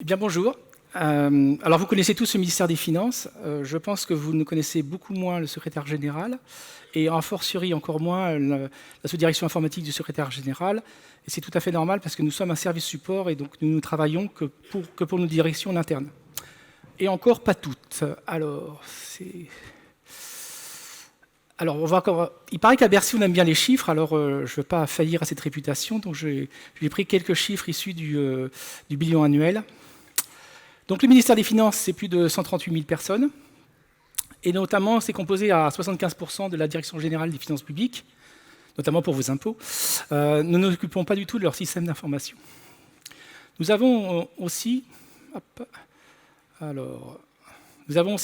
Eh bien, bonjour. Alors, vous connaissez tous le ministère des Finances. Je pense que vous ne connaissez beaucoup moins le secrétaire général et a fortiori encore moins la sous-direction informatique du secrétaire général. Et c'est tout à fait normal parce que nous sommes un service support et donc nous ne travaillons que pour nos directions internes. Et encore pas toutes. Il paraît qu'à Bercy, on aime bien les chiffres, alors je ne veux pas faillir à cette réputation, donc j'ai pris quelques chiffres issus du bilan annuel. Donc le ministère des Finances, c'est plus de 138 000 personnes, et notamment c'est composé à 75% de la Direction générale des finances publiques, notamment pour vos impôts. Nous ne nous occupons pas du tout de leur système d'information. Nous avons aussi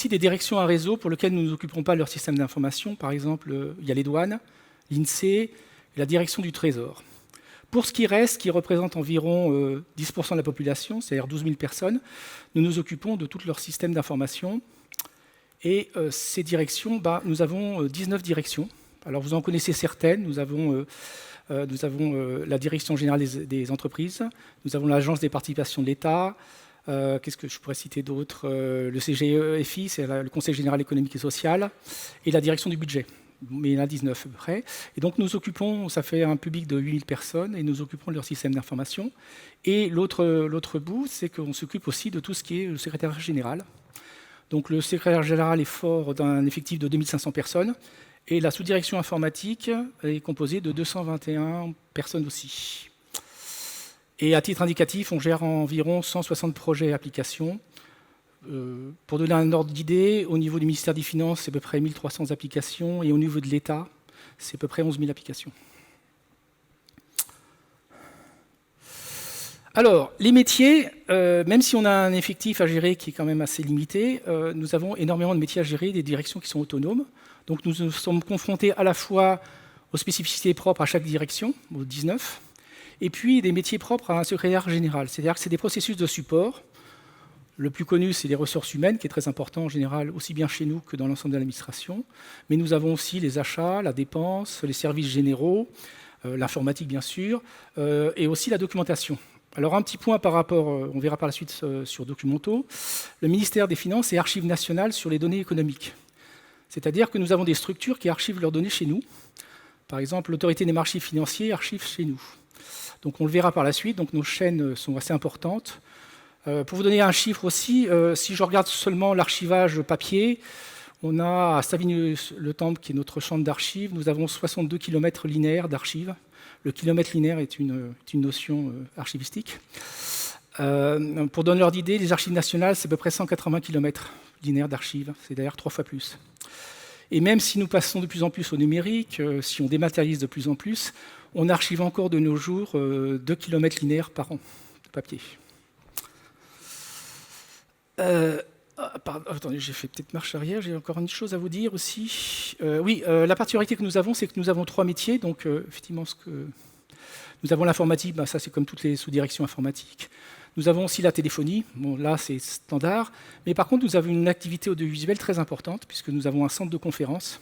des directions à réseau pour lesquelles nous ne nous occuperons pas de leur système d'information. Par exemple, il y a les douanes, l'INSEE et la direction du Trésor. Pour ce qui reste, qui représente environ 10% de la population, c'est-à-dire 12 000 personnes, nous nous occupons de tout leur système d'information. Et ces directions, nous avons 19 directions. Alors vous en connaissez certaines. Nous avons la Direction générale des entreprises, nous avons l'Agence des participations de l'État, qu'est-ce que je pourrais citer d'autre, le CGEFI, c'est le Conseil général économique et social, et la Direction du budget. Mais il y en a 19 à peu près. Et donc nous occupons, ça fait un public de 8 000 personnes, et nous occupons de leur système d'information. Et l'autre bout, c'est qu'on s'occupe aussi de tout ce qui est le secrétaire général. Donc le secrétaire général est fort d'un effectif de 2500 personnes, et la sous-direction informatique est composée de 221 personnes aussi. Et à titre indicatif, on gère environ 160 projets et applications. Pour donner un ordre d'idée, au niveau du ministère des Finances, c'est à peu près 1300 applications, et au niveau de l'État, c'est à peu près 11 000 applications. Alors, les métiers, même si on a un effectif à gérer qui est quand même assez limité, nous avons énormément de métiers à gérer, des directions qui sont autonomes. Donc nous sommes confrontés à la fois aux spécificités propres à chaque direction, aux 19, et puis des métiers propres à un secrétaire général. C'est-à-dire que c'est des processus de support. Le plus connu, c'est les ressources humaines, qui est très important en général, aussi bien chez nous que dans l'ensemble de l'administration. Mais nous avons aussi les achats, la dépense, les services généraux, l'informatique bien sûr, et aussi la documentation. Alors un petit point par rapport, on verra par la suite sur Documento, le ministère des Finances est archive nationale sur les données économiques. C'est-à-dire que nous avons des structures qui archivent leurs données chez nous. Par exemple, l'autorité des marchés financiers archive chez nous. Donc on le verra par la suite, donc nos chaînes sont assez importantes. Pour vous donner un chiffre aussi, si je regarde seulement l'archivage papier, on a à Savigny-le-Temple, qui est notre chambre d'archives, nous avons 62 km linéaires d'archives. Le kilomètre linéaire est une notion archivistique. Pour donner l'ordre d'idée, les archives nationales, c'est à peu près 180 km linéaires d'archives, c'est d'ailleurs 3 fois plus. Et même si nous passons de plus en plus au numérique, si on dématérialise de plus en plus, on archive encore de nos jours 2 km linéaires par an de papier. Attendez, j'ai fait peut-être marche arrière, j'ai encore une chose à vous dire aussi. La particularité que nous avons, c'est que nous avons 3 métiers. Donc, effectivement, nous avons l'informatique, ça c'est comme toutes les sous-directions informatiques. Nous avons aussi la téléphonie, bon là c'est standard. Mais par contre, nous avons une activité audiovisuelle très importante, puisque nous avons un centre de conférence.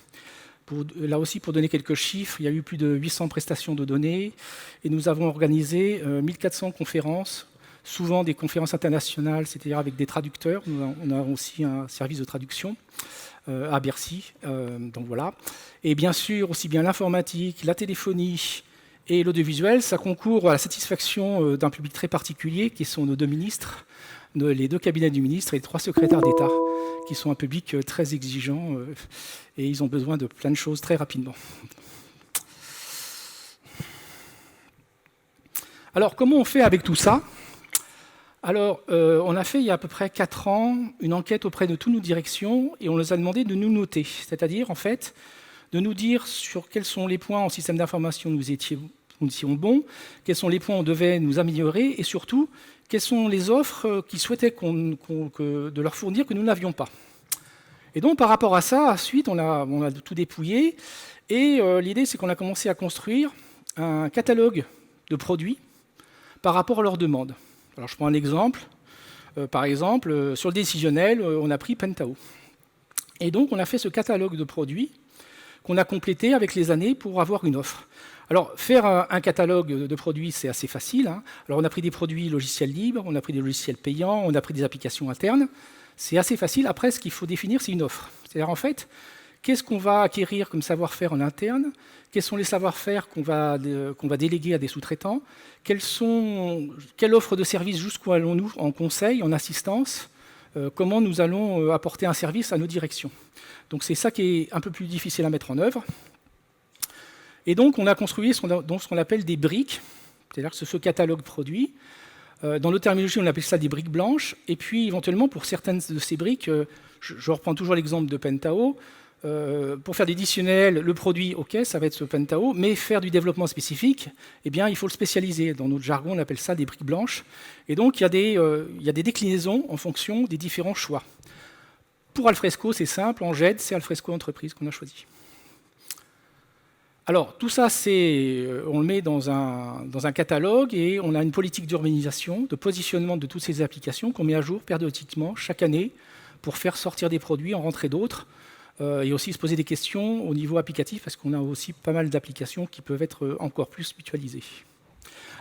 Là aussi, pour donner quelques chiffres, il y a eu plus de 800 prestations de données, et nous avons organisé 1400 conférences, souvent des conférences internationales, c'est-à-dire avec des traducteurs. On a aussi un service de traduction à Bercy. Donc voilà. Et bien sûr, aussi bien l'informatique, la téléphonie et l'audiovisuel, ça concourt à la satisfaction d'un public très particulier, qui sont nos 2 ministres, les 2 cabinets du ministre et les 3 secrétaires d'État, qui sont un public très exigeant et ils ont besoin de plein de choses très rapidement. Alors, comment on fait avec tout ça ? Alors, on a fait il y a à peu près 4 ans une enquête auprès de toutes nos directions et on les a demandé de nous noter, c'est-à-dire en fait de nous dire sur quels sont les points en système d'information où nous étions bons, quels sont les points où on devait nous améliorer et surtout quelles sont les offres qu'ils souhaitaient de leur fournir que nous n'avions pas. Et donc par rapport à ça, ensuite on a tout dépouillé et l'idée c'est qu'on a commencé à construire un catalogue de produits par rapport à leurs demandes. Alors je prends un exemple. Par exemple, sur le décisionnel, on a pris Pentao. Et donc on a fait ce catalogue de produits qu'on a complété avec les années pour avoir une offre. Alors, faire un catalogue de produits, c'est assez facile, hein. Alors, on a pris des produits logiciels libres, on a pris des logiciels payants, on a pris des applications internes. C'est assez facile. Après, ce qu'il faut définir, c'est une offre. C'est-à-dire, en fait, qu'est-ce qu'on va acquérir comme savoir-faire en interne? Quels sont les savoir-faire qu'on va déléguer à des sous-traitants? Quelle offre de service, jusqu'où allons-nous en conseil, en assistance? Comment nous allons apporter un service à nos directions? Donc, c'est ça qui est un peu plus difficile à mettre en œuvre. Et donc, on a construit ce qu'on appelle des briques, c'est-à-dire ce catalogue produit. Dans notre terminologie, on appelle ça des briques blanches. Et puis, éventuellement, pour certaines de ces briques, je reprends toujours l'exemple de Pentao. Pour faire des dictionnels, le produit, OK, ça va être ce Pentao, mais faire du développement spécifique, eh bien, il faut le spécialiser. Dans notre jargon, on appelle ça des briques blanches. Et donc, il y a des déclinaisons en fonction des différents choix. Pour Alfresco, c'est simple. En GED, c'est Alfresco Entreprise qu'on a choisi. Alors, tout ça, on le met dans un catalogue et on a une politique d'urbanisation, de positionnement de toutes ces applications qu'on met à jour périodiquement, chaque année, pour faire sortir des produits, en rentrer d'autres, et aussi se poser des questions au niveau applicatif, parce qu'on a aussi pas mal d'applications qui peuvent être encore plus mutualisées.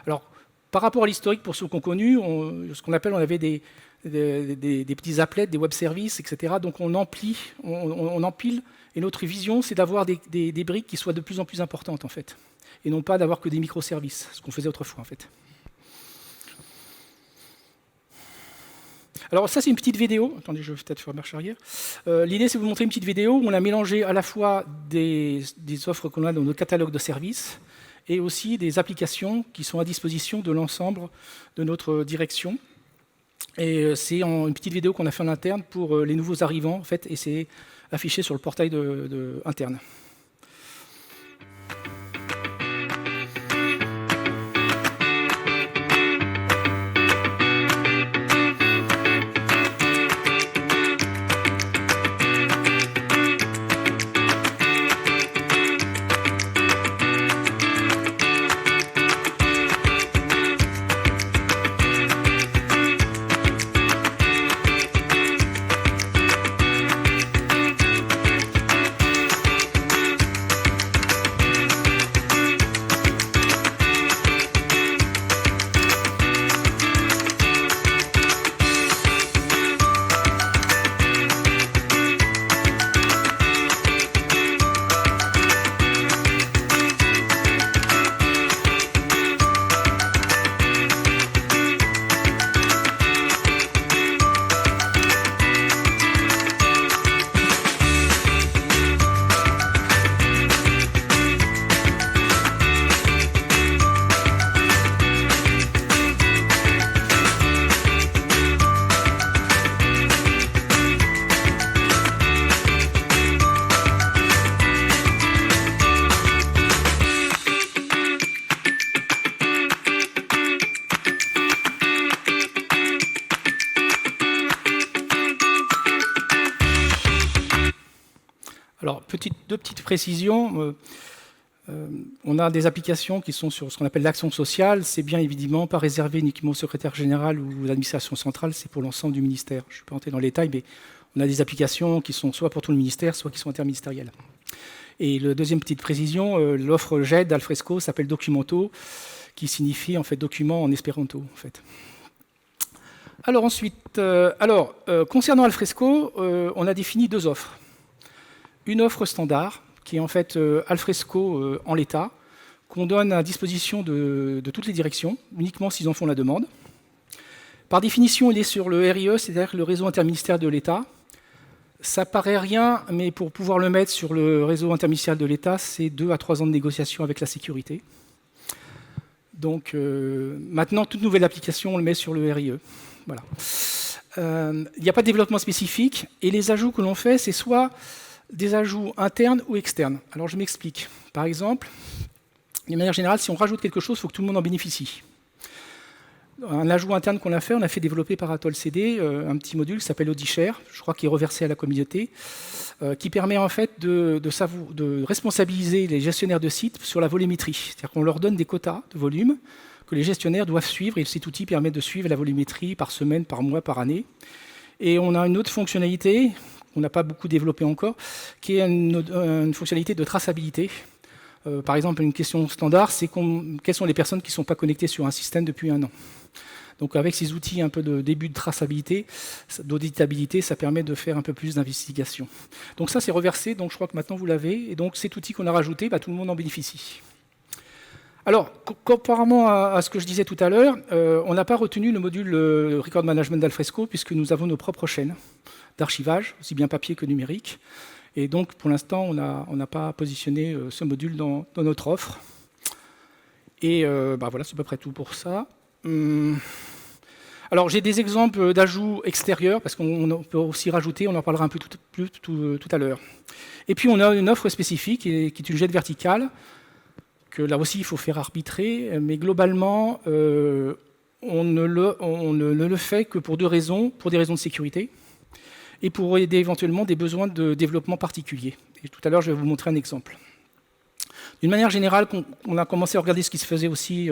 Alors, par rapport à l'historique, pour ceux qu'on connu, on avait des petits applets, des web services, etc. Donc, on empile. Et notre vision, c'est d'avoir des briques qui soient de plus en plus importantes, en fait, et non pas d'avoir que des microservices, ce qu'on faisait autrefois, en fait. Alors ça, c'est une petite vidéo. Attendez, je vais peut-être faire marche arrière. L'idée, c'est de vous montrer une petite vidéo où on a mélangé à la fois des offres qu'on a dans notre catalogue de services et aussi des applications qui sont à disposition de l'ensemble de notre direction. Et c'est une petite vidéo qu'on a fait en interne pour les nouveaux arrivants, en fait, et c'est affiché sur le portail interne. Alors, deux petites précisions. On a des applications qui sont sur ce qu'on appelle l'action sociale. C'est bien évidemment pas réservé uniquement au secrétaire général ou à l'administration centrale, c'est pour l'ensemble du ministère. Je ne vais pas entrer dans les détails, mais on a des applications qui sont soit pour tout le ministère, soit qui sont interministérielles. Et la deuxième petite précision, l'offre GED d'Alfresco s'appelle Documento, qui signifie en fait document en espéranto, en fait. Alors ensuite, concernant Alfresco, on a défini deux offres. Une offre standard, qui est en fait Alfresco en l'état, qu'on donne à disposition de toutes les directions, uniquement s'ils en font la demande. Par définition, il est sur le RIE, c'est-à-dire le réseau interministériel de l'État. Ça paraît rien, mais pour pouvoir le mettre sur le réseau interministériel de l'État, c'est 2 à 3 ans de négociation avec la sécurité. Donc maintenant, toute nouvelle application, on le met sur le RIE. Voilà. Il n'y a pas de développement spécifique, et les ajouts que l'on fait, c'est soit des ajouts internes ou externes. Alors je m'explique. Par exemple, de manière générale, si on rajoute quelque chose, il faut que tout le monde en bénéficie. Un ajout interne qu'on a fait développer par Atoll CD, un petit module qui s'appelle AudiShare, je crois qu'il est reversé à la communauté, qui permet en fait de responsabiliser les gestionnaires de sites sur la volumétrie. C'est-à-dire qu'on leur donne des quotas de volume que les gestionnaires doivent suivre, et cet outil permet de suivre la volumétrie par semaine, par mois, par année. Et on a une autre fonctionnalité qu'on n'a pas beaucoup développée encore, qui est une fonctionnalité de traçabilité. Par exemple, une question standard, c'est quelles sont les personnes qui ne sont pas connectées sur un système depuis 1 an. Donc avec ces outils un peu de début de traçabilité, d'auditabilité, ça permet de faire un peu plus d'investigation. Donc ça, c'est reversé, donc je crois que maintenant vous l'avez. Et donc cet outil qu'on a rajouté, tout le monde en bénéficie. Alors, comparément à ce que je disais tout à l'heure, on n'a pas retenu le module Record Management d'Alfresco, puisque nous avons nos propres chaînes d'archivage, aussi bien papier que numérique. Et donc, pour l'instant, on n'a pas positionné ce module dans notre offre. Et voilà, c'est à peu près tout pour ça. Alors, j'ai des exemples d'ajouts extérieurs, parce qu'on peut aussi rajouter, on en parlera un peu tout à l'heure. Et puis, on a une offre spécifique, qui est une jette verticale, que là aussi, il faut faire arbitrer, mais globalement, on ne le fait que pour 2 raisons, pour des raisons de sécurité, et pour aider éventuellement des besoins de développement particuliers. Et tout à l'heure, je vais vous montrer un exemple. D'une manière générale, on a commencé à regarder ce qui se faisait aussi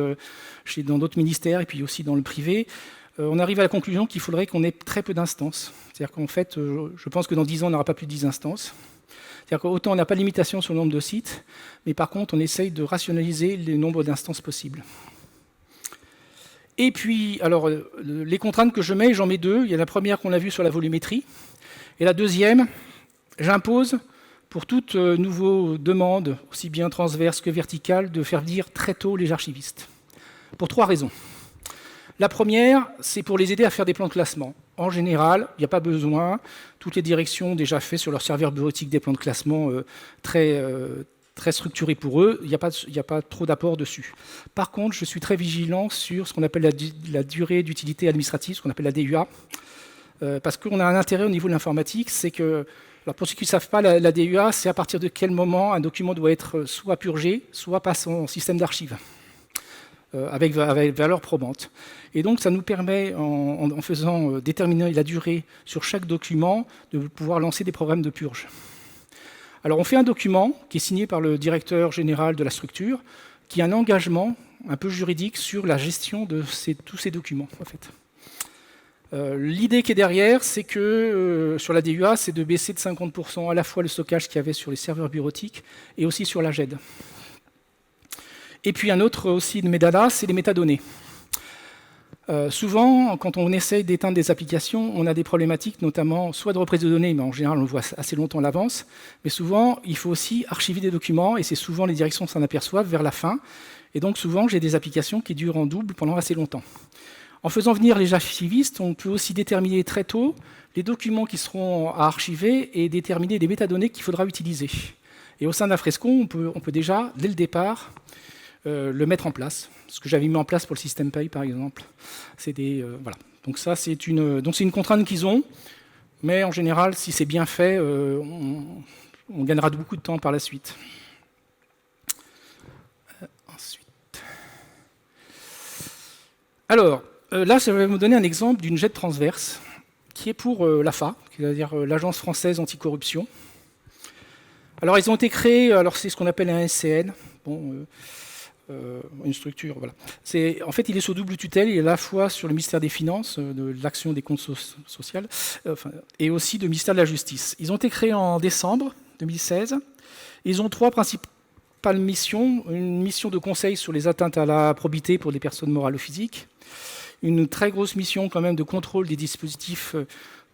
dans d'autres ministères et puis aussi dans le privé. On arrive à la conclusion qu'il faudrait qu'on ait très peu d'instances. C'est-à-dire qu'en fait, je pense que dans 10 ans, on n'aura pas plus de 10 instances. C'est-à-dire qu'autant on n'a pas de limitation sur le nombre de sites, mais par contre, on essaye de rationaliser le nombre d'instances possibles. Et puis, alors, les contraintes que je mets, j'en mets 2. Il y a la première qu'on a vue sur la volumétrie. Et la deuxième, j'impose pour toute nouvelle demande, aussi bien transverse que verticale, de faire venir très tôt les archivistes. Pour 3 raisons. La première, c'est pour les aider à faire des plans de classement. En général, il n'y a pas besoin. Toutes les directions ont déjà fait sur leur serveur bureautique des plans de classement très structurés pour eux. Il n'y a pas trop d'apport dessus. Par contre, je suis très vigilant sur ce qu'on appelle la durée d'utilité administrative, ce qu'on appelle la DUA. Parce qu'on a un intérêt au niveau de l'informatique, c'est que, alors pour ceux qui ne savent pas, la DUA, c'est à partir de quel moment un document doit être soit purgé, soit passé en système d'archives, avec valeur probante. Et donc, ça nous permet, en faisant déterminer la durée sur chaque document, de pouvoir lancer des programmes de purge. Alors, on fait un document qui est signé par le directeur général de la structure, qui a un engagement un peu juridique sur la gestion de tous ces documents, en fait. L'idée qui est derrière, c'est que sur la DUA, c'est de baisser de 50% à la fois le stockage qu'il y avait sur les serveurs bureautiques et aussi sur la GED. Et puis un autre aussi de médadata, c'est les métadonnées. Souvent, quand on essaye d'éteindre des applications, on a des problématiques, notamment soit de reprise de données, mais en général on le voit assez longtemps à l'avance, mais souvent il faut aussi archiver des documents, et c'est souvent les directions s'en aperçoivent vers la fin, et donc souvent j'ai des applications qui durent en double pendant assez longtemps. En faisant venir les archivistes, on peut aussi déterminer très tôt les documents qui seront à archiver et déterminer les métadonnées qu'il faudra utiliser. Et au sein d'Alfresco, on peut déjà, dès le départ, le mettre en place. Ce que j'avais mis en place pour le système Pay, par exemple. Voilà. Donc ça, c'est une contrainte qu'ils ont, mais en général, si c'est bien fait, on gagnera beaucoup de temps par la suite. Ensuite. Alors, là, je vais vous donner un exemple d'une jette transverse qui est pour l'AFA, c'est-à-dire l'Agence française anticorruption. Alors, ils ont été créés, alors c'est ce qu'on appelle un SCN, une structure, voilà. En fait, il est sous double tutelle, il est à la fois sur le ministère des Finances, de l'action des comptes sociaux, et aussi du ministère de la Justice. Ils ont été créés en décembre 2016. Ils ont 3 principales missions. Une mission de conseil sur les atteintes à la probité pour les personnes morales ou physiques. Une très grosse mission quand même de contrôle des dispositifs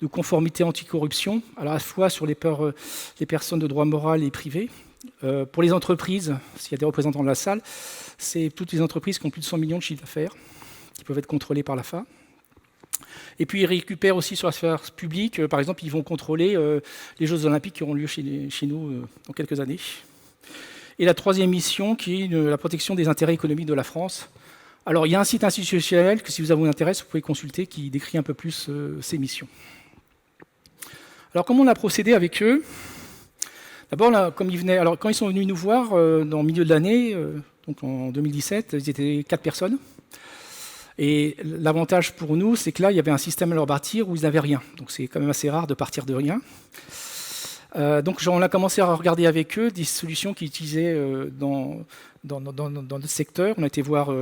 de conformité anticorruption, à la fois sur les personnes de droit moral et privé. Pour les entreprises, s'il y a des représentants de la salle, c'est toutes les entreprises qui ont plus de 100 millions de chiffre d'affaires qui peuvent être contrôlées par l'AFA. Et puis ils récupèrent aussi sur la sphère publique, par exemple, ils vont contrôler les Jeux Olympiques qui auront lieu chez nous dans quelques années. Et la 3e mission, qui est la protection des intérêts économiques de la France. Alors, il y a un site institutionnel que, si vous avez un intérêt, vous pouvez consulter, qui décrit un peu plus ces missions. Alors, comment on a procédé avec eux? D'abord, quand ils sont venus nous voir dans le milieu de l'année, donc en 2017, ils étaient 4 personnes. Et l'avantage pour nous, c'est que là, il y avait un système à leur bâtir où ils n'avaient rien. Donc, c'est quand même assez rare de partir de rien. Donc, on a commencé à regarder avec eux des solutions qu'ils utilisaient dans notre secteur. On a été voir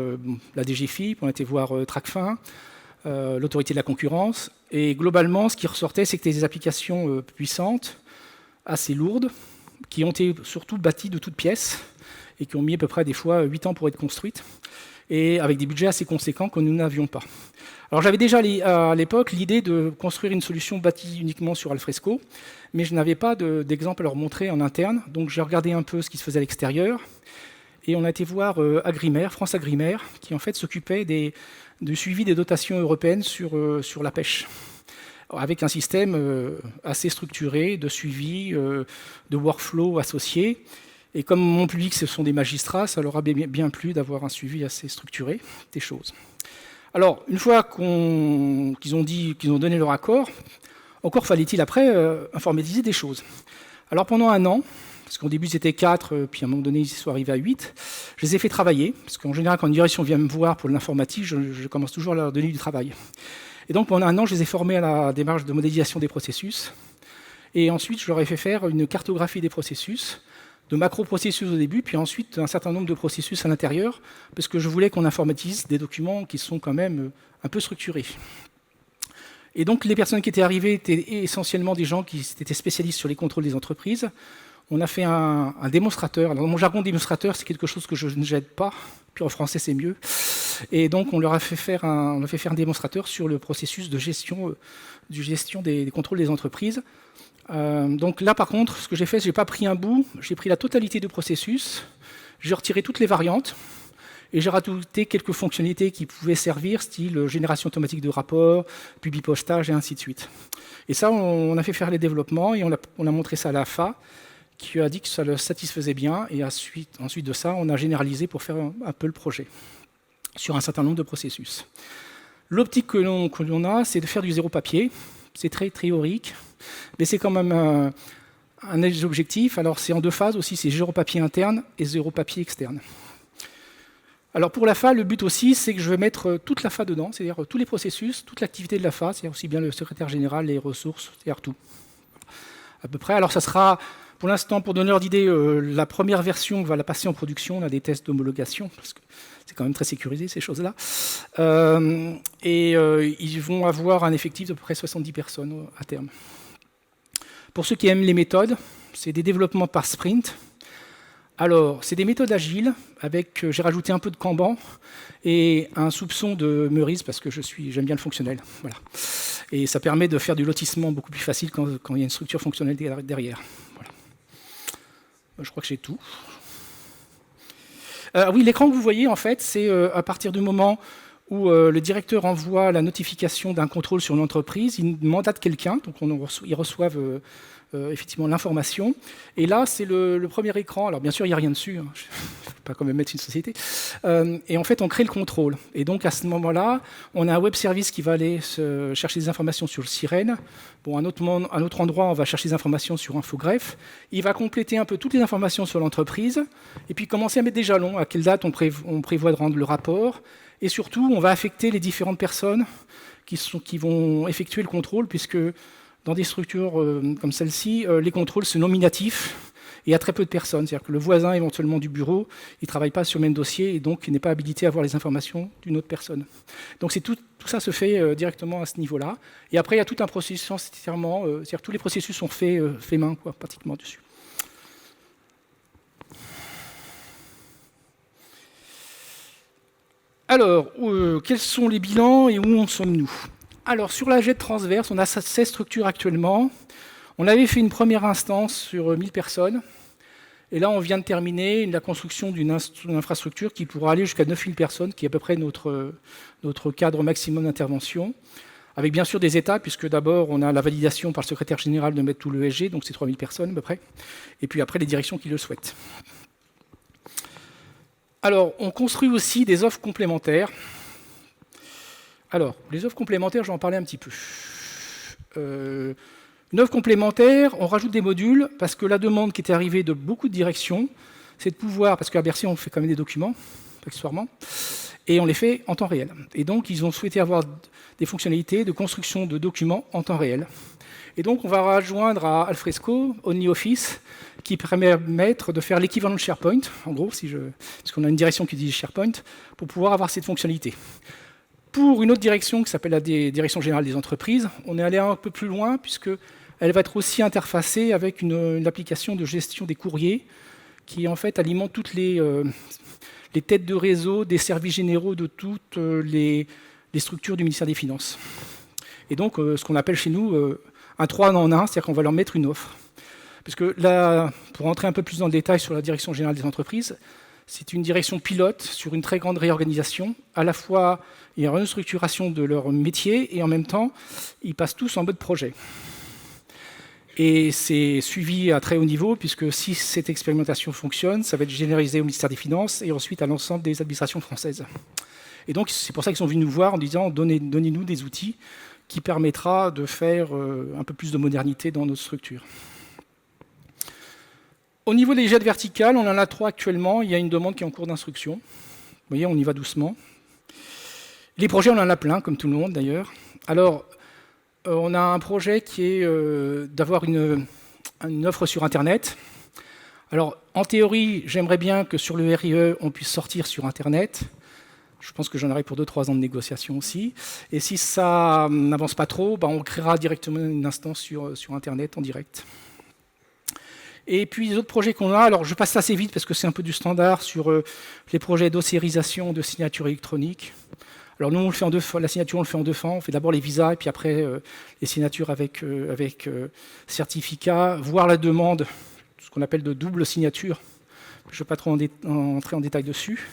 la DGFiP, on a été voir Tracfin, l'autorité de la concurrence. Et globalement, ce qui ressortait, c'est que des applications puissantes, assez lourdes, qui ont été surtout bâties de toutes pièces et qui ont mis à peu près des fois 8 ans pour être construites, et avec des budgets assez conséquents que nous n'avions pas. Alors j'avais déjà à l'époque l'idée de construire une solution bâtie uniquement sur Alfresco, mais je n'avais pas d'exemple à leur montrer en interne, donc j'ai regardé un peu ce qui se faisait à l'extérieur, et on a été voir Agrimer, France Agrimer, qui en fait s'occupait du suivi des dotations européennes sur la pêche, avec un système assez structuré de suivi, de workflow associé. Et comme mon public, ce sont des magistrats, ça leur a bien plu d'avoir un suivi assez structuré des choses. Alors, une fois qu'ils ont donné leur accord, encore fallait-il après informatiser des choses. Alors pendant un an, parce qu'au début c'était 4, puis à un moment donné ils sont arrivés à 8, je les ai fait travailler, parce qu'en général quand une direction vient me voir pour l'informatique, je commence toujours à leur donner du travail. Et donc pendant un an, je les ai formés à la démarche de modélisation des processus, et ensuite je leur ai fait faire une cartographie des processus, de macro-processus au début, puis ensuite un certain nombre de processus à l'intérieur, parce que je voulais qu'on informatise des documents qui sont quand même un peu structurés. Et donc les personnes qui étaient arrivées étaient essentiellement des gens qui étaient spécialistes sur les contrôles des entreprises. On a fait un démonstrateur. Alors, mon jargon démonstrateur, c'est quelque chose que je ne jette pas, puis en français c'est mieux. Et donc on leur a fait faire un démonstrateur sur le processus de gestion des contrôles des entreprises. Donc là par contre, ce que j'ai fait, je n'ai pas pris un bout, j'ai pris la totalité du processus, j'ai retiré toutes les variantes, et j'ai rajouté quelques fonctionnalités qui pouvaient servir, style génération automatique de rapports, publipostage et ainsi de suite. Et ça, on a fait faire les développements, et on a montré ça à l'AFA, qui a dit que ça le satisfaisait bien, et ensuite de ça, on a généralisé pour faire un peu le projet, sur un certain nombre de processus. L'optique que l'on a, c'est de faire du zéro papier. C'est très théorique, mais c'est quand même un des objectifs. Alors c'est en 2 phases aussi, c'est zéro papier interne et zéro papier externe. Alors pour l'AFA, le but aussi, c'est que je vais mettre toute l'AFA dedans, c'est-à-dire tous les processus, toute l'activité de l'AFA, c'est-à-dire aussi bien le secrétaire général, les ressources, c'est-à-dire tout. À peu près. Alors ça sera, pour l'instant, pour donner l'ordre d'idée, la première version, on va la passer en production, on a des tests d'homologation, parce que c'est quand même très sécurisé ces choses-là. Ils vont avoir un effectif d'à peu près 70 personnes à terme. Pour ceux qui aiment les méthodes, c'est des développements par sprint. Alors, c'est des méthodes agiles, avec, j'ai rajouté un peu de Kanban et un soupçon de Meurice, parce que j'aime bien le fonctionnel. Voilà. Et ça permet de faire du lotissement beaucoup plus facile quand il y a une structure fonctionnelle derrière. Voilà. Je crois que j'ai tout. Oui, l'écran que vous voyez, en fait, c'est à partir du moment où le directeur envoie la notification d'un contrôle sur une entreprise, il mandate quelqu'un, donc ils reçoivent effectivement l'information. Et là, c'est le premier écran. Alors, bien sûr, il n'y a rien dessus. Hein. Je ne vais pas quand même mettre une société. Et en fait, on crée le contrôle. Et donc, à ce moment-là, on a un web service qui va aller chercher des informations sur le Sirène. Bon, un autre endroit, on va chercher des informations sur Infogreffe. Il va compléter un peu toutes les informations sur l'entreprise. Et puis, commencer à mettre des jalons. À quelle date on prévoit de rendre le rapport. Et surtout, on va affecter les différentes personnes qui vont effectuer le contrôle, puisque dans des structures comme celle-ci, les contrôles sont nominatifs et il y a très peu de personnes. C'est-à-dire que le voisin éventuellement du bureau, il ne travaille pas sur le même dossier et donc il n'est pas habilité à avoir les informations d'une autre personne. Donc tout ça se fait directement à ce niveau-là. Et après, il y a tout un processus entièrement, c'est-à-dire que tous les processus sont faits main, quoi, pratiquement dessus. Alors, quels sont les bilans et où en sommes-nous ? Alors, sur la jet transverse, on a 16 structures actuellement. On avait fait une première instance sur 1000 personnes. Et là, on vient de terminer la construction d'une infrastructure qui pourra aller jusqu'à 9000 personnes, qui est à peu près notre cadre maximum d'intervention. Avec bien sûr des étapes, puisque d'abord, on a la validation par le secrétaire général de mettre tout l'ESG, donc c'est 3000 personnes à peu près. Et puis après, les directions qui le souhaitent. Alors, on construit aussi des offres complémentaires. Alors, les offres complémentaires, je vais en parler un petit peu. Une offre complémentaire, on rajoute des modules, parce que la demande qui était arrivée de beaucoup de directions, c'est de pouvoir, parce qu'à Bercy, on fait quand même des documents, accessoirement, et on les fait en temps réel. Et donc, ils ont souhaité avoir des fonctionnalités de construction de documents en temps réel. Et donc, on va rejoindre à Alfresco, OmniOffice, qui permet de faire l'équivalent de SharePoint, en gros, parce qu'on a une direction qui utilise SharePoint, pour pouvoir avoir cette fonctionnalité. Pour une autre direction qui s'appelle la Direction Générale des Entreprises, on est allé un peu plus loin puisqu'elle va être aussi interfacée avec une application de gestion des courriers qui en fait alimente toutes les têtes de réseau des services généraux de toutes les structures du ministère des Finances. Et donc, ce qu'on appelle chez nous un 3 en 1, c'est-à-dire qu'on va leur mettre une offre. Parce que là, pour entrer un peu plus dans le détail sur la direction générale des entreprises, c'est une direction pilote sur une très grande réorganisation. À la fois, il y a une restructuration de leur métier et en même temps, ils passent tous en mode projet. Et c'est suivi à très haut niveau, puisque si cette expérimentation fonctionne, ça va être généralisé au ministère des Finances et ensuite à l'ensemble des administrations françaises. Et donc, c'est pour ça qu'ils sont venus nous voir en disant « Donnez-nous des outils qui permettra de faire un peu plus de modernité dans notre structure ». Au niveau des jets verticales, on en a 3 actuellement. Il y a une demande qui est en cours d'instruction. Vous voyez, on y va doucement. Les projets, on en a plein, comme tout le monde d'ailleurs. Alors, on a un projet qui est d'avoir une offre sur Internet. Alors, en théorie, j'aimerais bien que sur le RIE, on puisse sortir sur Internet. Je pense que j'en aurai pour 2-3 ans de négociation aussi. Et si ça n'avance pas trop, on créera directement une instance sur Internet en direct. Et puis les autres projets qu'on a, alors je passe assez vite parce que c'est un peu du standard sur les projets d'ossérisation de signature électronique. Alors nous, on le fait en la signature, on le fait en 2 temps. On fait d'abord les visas et puis après les signatures avec certificat, voire la demande, ce qu'on appelle de double signature. Je ne vais pas trop entrer en détail dessus.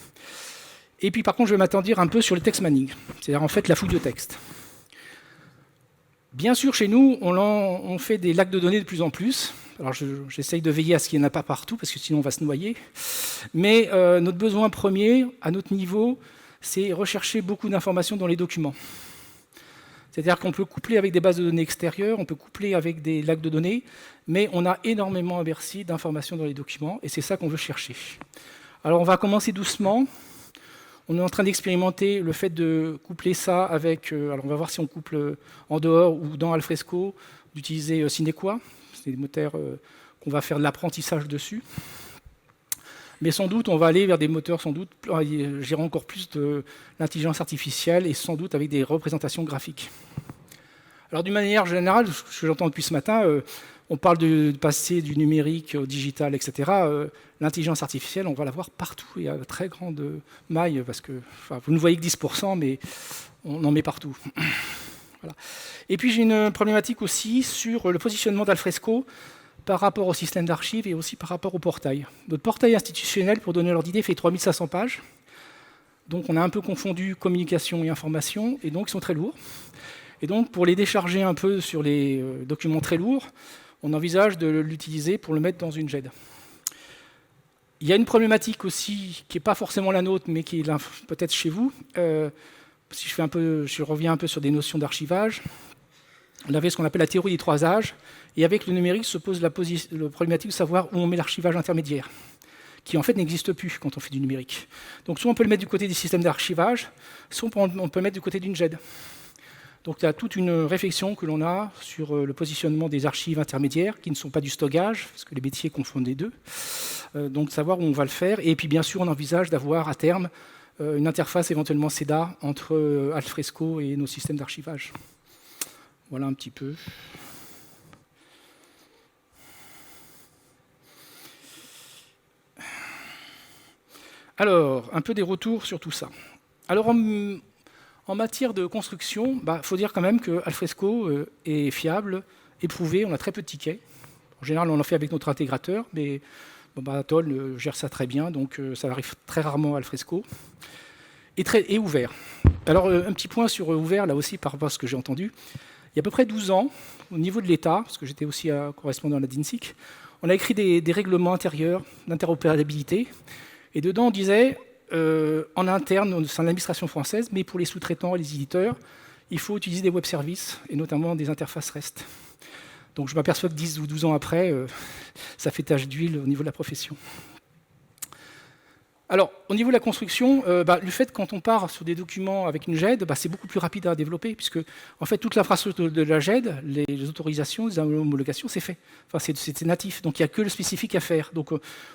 Et puis par contre, je vais m'attendir un peu sur le text mining, c'est-à-dire en fait la fouille de texte. Bien sûr, chez nous, on fait des lacs de données de plus en plus. Alors j'essaye de veiller à ce qu'il n'y en a pas partout, parce que sinon on va se noyer. Mais notre besoin premier, à notre niveau, c'est rechercher beaucoup d'informations dans les documents. C'est-à-dire qu'on peut coupler avec des bases de données extérieures, on peut coupler avec des lacs de données, mais on a énormément à Bercy d'informations dans les documents, et c'est ça qu'on veut chercher. Alors on va commencer doucement. On est en train d'expérimenter le fait de coupler ça avec... alors on va voir si on couple en dehors ou dans Alfresco, d'utiliser Sinequa. C'est des moteurs qu'on va faire de l'apprentissage dessus. Mais sans doute, on va aller vers des moteurs, sans doute, gérer encore plus de l'intelligence artificielle et sans doute avec des représentations graphiques. Alors d'une manière générale, ce que j'entends depuis ce matin, on parle de passer du numérique au digital, etc. L'intelligence artificielle, on va la voir partout et à très grande maille, parce que vous ne voyez que 10%, mais on en met partout. Voilà. Et puis j'ai une problématique aussi sur le positionnement d'Alfresco par rapport au système d'archives et aussi par rapport au portail. Notre portail institutionnel, pour donner l'ordre d'idée, fait 3500 pages. Donc on a un peu confondu communication et information, et donc ils sont très lourds. Et donc pour les décharger un peu sur les documents très lourds, on envisage de l'utiliser pour le mettre dans une GED. Il y a une problématique aussi qui n'est pas forcément la nôtre, mais qui est peut-être chez vous. Si je reviens un peu sur des notions d'archivage, on avait ce qu'on appelle la théorie des 3 âges, et avec le numérique se pose la problématique de savoir où on met l'archivage intermédiaire, qui en fait n'existe plus quand on fait du numérique. Donc soit on peut le mettre du côté des systèmes d'archivage, soit on peut le mettre du côté d'une GED. Donc il y a toute une réflexion que l'on a sur le positionnement des archives intermédiaires, qui ne sont pas du stockage, parce que les métiers confondent les deux. Donc savoir où on va le faire, et puis bien sûr on envisage d'avoir à terme une interface éventuellement CEDA entre Alfresco et nos systèmes d'archivage. Voilà un petit peu. Alors, un peu des retours sur tout ça. Alors, en matière de construction, faut dire quand même que Alfresco est fiable, éprouvé, on a très peu de tickets. En général, on en fait avec notre intégrateur, mais Atoll gère ça très bien, donc ça arrive très rarement à Alfresco. Et ouvert. Alors, un petit point sur ouvert, là aussi, par rapport à ce que j'ai entendu. Il y a à peu près 12 ans, au niveau de l'État, parce que j'étais aussi correspondant à la DINSIC, on a écrit des règlements intérieurs d'interopérabilité. Et dedans, on disait, en interne, au sein de l'administration française, mais pour les sous-traitants et les éditeurs, il faut utiliser des web services, et notamment des interfaces REST. Donc je m'aperçois que 10 ou 12 ans après, ça fait tache d'huile au niveau de la profession. Alors, au niveau de la construction, le fait quand on part sur des documents avec une GED, c'est beaucoup plus rapide à développer, puisque en fait, toute l'infrastructure de la GED, les autorisations, les homologations, c'est fait. Enfin, c'est natif, donc il n'y a que le spécifique à faire. Donc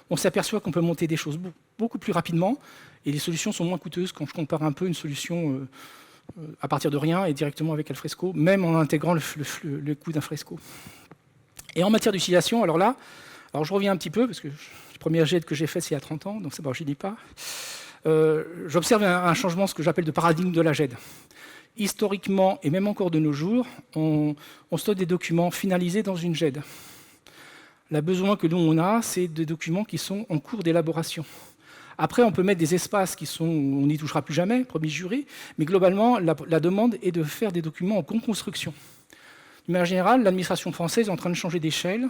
on s'aperçoit qu'on peut monter des choses beaucoup plus rapidement, et les solutions sont moins coûteuses quand je compare un peu une solution à partir de rien et directement avec Alfresco, même en intégrant le coût d'Alfresco. Et en matière d'utilisation, alors je reviens un petit peu, parce que Le premier GED que j'ai fait, c'est il y a 30 ans, donc c'est bon, je ne dis pas. J'observe un changement, ce que j'appelle de paradigme de la GED. Historiquement, et même encore de nos jours, on stocke des documents finalisés dans une GED. Le besoin que nous, on a, c'est des documents qui sont en cours d'élaboration. Après, on peut mettre des espaces qui sont, on n'y touchera plus jamais, promis juré, mais globalement, la demande est de faire des documents en construction. De manière générale, l'administration française est en train de changer d'échelle,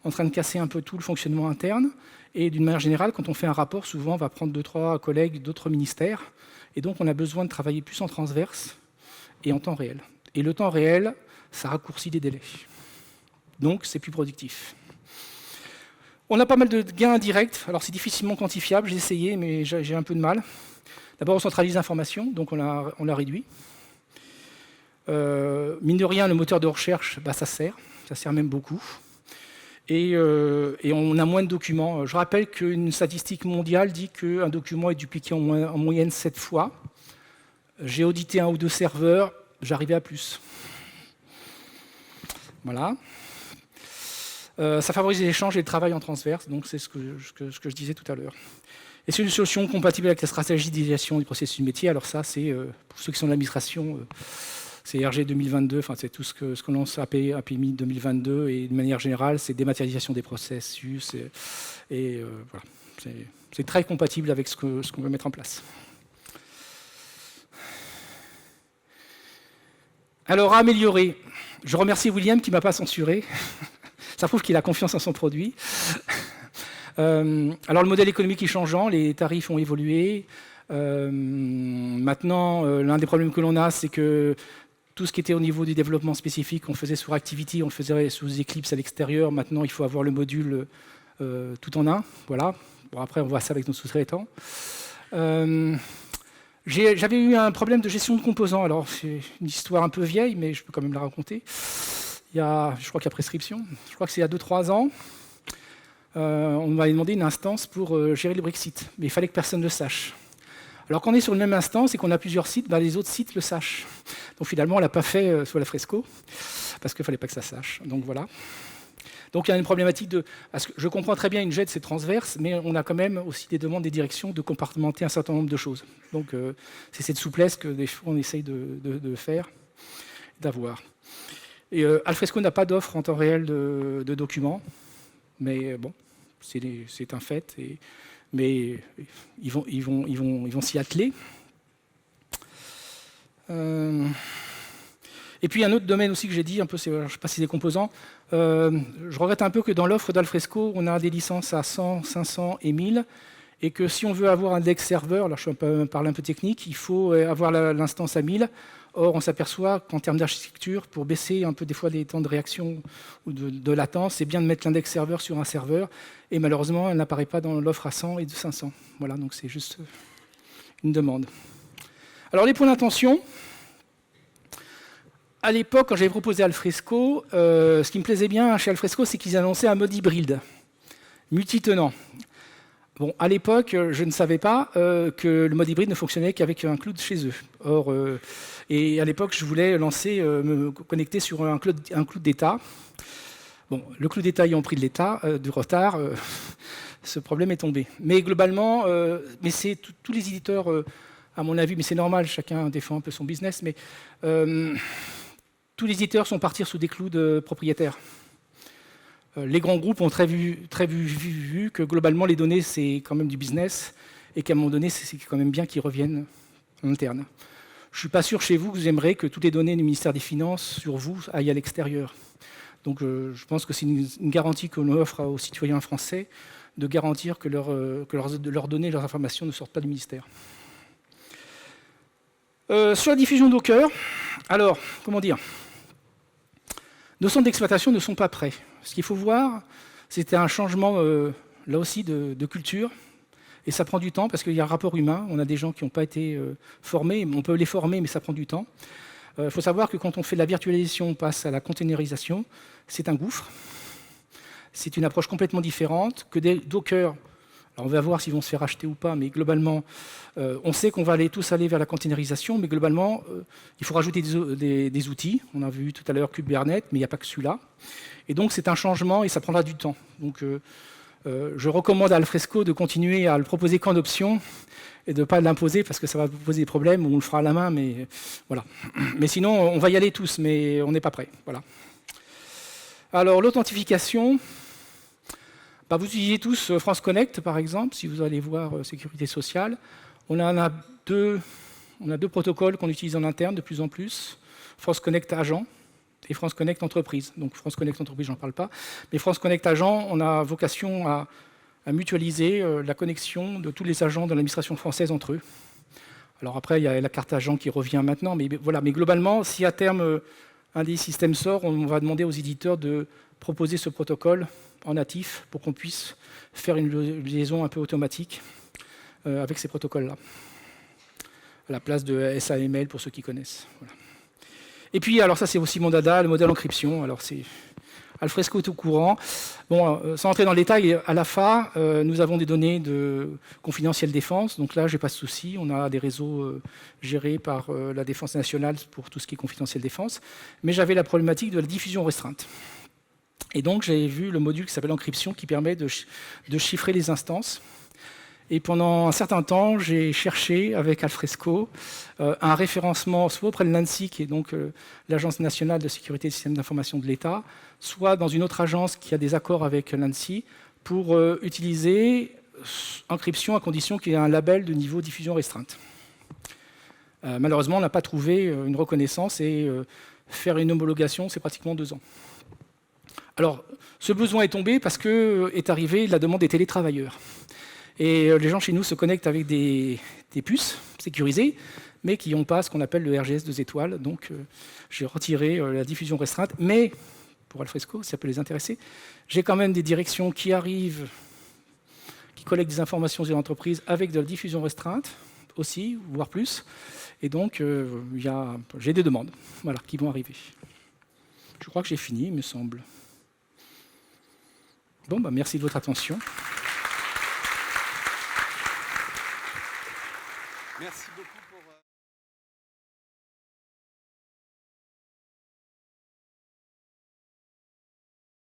en train de casser un peu tout le fonctionnement interne, et d'une manière générale, quand on fait un rapport, souvent, on va prendre 2-3 collègues d'autres ministères, et donc on a besoin de travailler plus en transverse et en temps réel. Et le temps réel, ça raccourcit les délais. Donc, c'est plus productif. On a pas mal de gains indirects, alors c'est difficilement quantifiable, j'ai essayé, mais j'ai un peu de mal. D'abord, on centralise l'information, donc on l'a réduit. Mine de rien, le moteur de recherche, ça sert même beaucoup. Et on a moins de documents. Je rappelle qu'une statistique mondiale dit qu'un document est dupliqué en moyenne 7 fois. J'ai audité 1 ou 2 serveurs, j'arrivais à plus. Voilà. Ça favorise l'échange et le travail en transverse, donc c'est ce que je disais tout à l'heure. Et c'est une solution compatible avec la stratégie d'idéation du processus métier. Alors ça, c'est pour ceux qui sont de l'administration, c'est RG 2022, enfin c'est tout ce qu'on lance APMI 2022, et de manière générale, c'est dématérialisation des processus, et voilà. C'est très compatible avec ce qu'on veut mettre en place. Alors, à améliorer, je remercie William qui ne m'a pas censuré. Ça prouve qu'il a confiance en son produit. Alors, le modèle économique est changeant, les tarifs ont évolué. Maintenant, l'un des problèmes que l'on a, c'est que tout ce qui était au niveau du développement spécifique, on faisait sur Activity, on le faisait sous Eclipse à l'extérieur. Maintenant, il faut avoir le module tout en un. Voilà. Bon, après, on voit ça avec nos sous-traitants. J'avais eu un problème de gestion de composants. Alors, c'est une histoire un peu vieille, mais je peux quand même la raconter. Je crois qu'il y a prescription. Je crois que c'est il y a 2-3 ans. On m'avait demandé une instance pour gérer le Brexit. Mais il fallait que personne ne le sache. Alors, quand on est sur une même instance et qu'on a plusieurs sites, les autres sites le sachent. Donc, finalement, on ne l'a pas fait sur Alfresco, parce qu'il ne fallait pas que ça sache. Donc, voilà. Donc, il y a une problématique de... Parce que je comprends très bien, une GED, c'est transverse, mais on a quand même aussi des demandes des directions de compartimenter un certain nombre de choses. Donc, c'est cette souplesse que des fois, on essaye de faire, d'avoir. Et Alfresco n'a pas d'offre en temps réel de documents, mais bon, c'est un fait. Mais ils vont s'y atteler. Et puis un autre domaine aussi que j'ai dit, un peu, je ne sais pas si c'est des composants. Je regrette un peu que dans l'offre d'Alfresco, on a des licences à 100, 500 et 1000, et que si on veut avoir un index serveur, là je parle un peu technique, il faut avoir l'instance à 1000. Or, on s'aperçoit qu'en termes d'architecture, pour baisser un peu des fois les temps de réaction ou de latence, c'est bien de mettre l'index serveur sur un serveur, et malheureusement, elle n'apparaît pas dans l'offre à 100 et de 500. Voilà, donc c'est juste une demande. Alors, les points d'intention. À l'époque, quand j'avais proposé Alfresco, ce qui me plaisait bien chez Alfresco, c'est qu'ils annonçaient un mode hybride, multi-tenant. Bon, à l'époque, je ne savais pas que le mode hybride ne fonctionnait qu'avec un cloud chez eux. Or, et à l'époque, je voulais me connecter sur un cloud d'État. Bon, le cloud d'État ayant pris du retard, ce problème est tombé. Mais globalement, mais c'est tous les éditeurs, à mon avis, mais c'est normal, chacun défend un peu son business, mais tous les éditeurs sont partis sous des clouds propriétaires. Les grands groupes ont très vu que globalement les données c'est quand même du business et qu'à un moment donné c'est quand même bien qu'ils reviennent en interne. Je ne suis pas sûr chez vous que vous aimeriez que toutes les données du ministère des Finances sur vous aillent à l'extérieur. Donc je pense que c'est une garantie qu'on offre aux citoyens français de garantir que leurs données, leurs informations ne sortent pas du ministère. Sur la diffusion Docker, alors comment dire ? Nos centres d'exploitation ne sont pas prêts. Ce qu'il faut voir, c'était un changement, là aussi, de culture. Et ça prend du temps, parce qu'il y a un rapport humain. On a des gens qui n'ont pas été formés. On peut les former, mais ça prend du temps. Il faut savoir que quand on fait de la virtualisation, on passe à la containerisation. C'est un gouffre. C'est une approche complètement différente que des Docker. Alors on va voir s'ils vont se faire acheter ou pas, mais globalement, on sait qu'on va tous aller vers la containerisation, mais globalement, il faut rajouter des outils. On a vu tout à l'heure Kubernetes, mais il n'y a pas que celui-là. Et donc c'est un changement et ça prendra du temps. Donc Je recommande à Alfresco de continuer à le proposer qu'en option et de ne pas l'imposer parce que ça va vous poser des problèmes, on le fera à la main, mais voilà. Mais sinon, on va y aller tous, mais on n'est pas prêt. Voilà. Alors, l'authentification, vous utilisez tous France Connect, par exemple, si vous allez voir Sécurité sociale. On a deux protocoles qu'on utilise en interne de plus en plus, France Connect Agent et France Connect Entreprise. Donc France Connect Entreprise, j'en parle pas, mais France Connect Agent, on a vocation à mutualiser la connexion de tous les agents de l'administration française entre eux. Alors après, il y a la carte agent qui revient maintenant, mais voilà. Mais globalement, si à terme un des systèmes sort, on va demander aux éditeurs de proposer ce protocole en natif pour qu'on puisse faire une liaison un peu automatique avec ces protocoles-là, à la place de SAML pour ceux qui connaissent. Voilà. Et puis, alors ça c'est aussi mon dada, le modèle encryption. Alors c'est Alfresco est au courant. Bon, sans entrer dans le détail, à l'AFA, nous avons des données de confidentielle défense. Donc là, j'ai pas de souci. On a des réseaux gérés par la Défense nationale pour tout ce qui est confidentielle défense. Mais j'avais la problématique de la diffusion restreinte. Et donc, j'ai vu le module qui s'appelle encryption qui permet de chiffrer les instances. Et pendant un certain temps, j'ai cherché avec Alfresco un référencement soit auprès de l'ANSSI, qui est donc l'Agence nationale de sécurité des systèmes d'information de l'État, soit dans une autre agence qui a des accords avec l'ANSSI, pour utiliser encryption à condition qu'il y ait un label de niveau diffusion restreinte. Malheureusement, on n'a pas trouvé une reconnaissance et faire une homologation, c'est pratiquement 2 ans. Alors, ce besoin est tombé parce qu'est arrivée la demande des télétravailleurs. Et les gens chez nous se connectent avec des puces sécurisées, mais qui n'ont pas ce qu'on appelle le RGS 2 étoiles. Donc, j'ai retiré la diffusion restreinte. Mais, pour Alfresco, ça peut les intéresser, j'ai quand même des directions qui arrivent, qui collectent des informations sur l'entreprise avec de la diffusion restreinte aussi, voire plus. Et donc, j'ai des demandes qui vont arriver. Je crois que j'ai fini, il me semble. Bon, merci de votre attention. Merci beaucoup pour...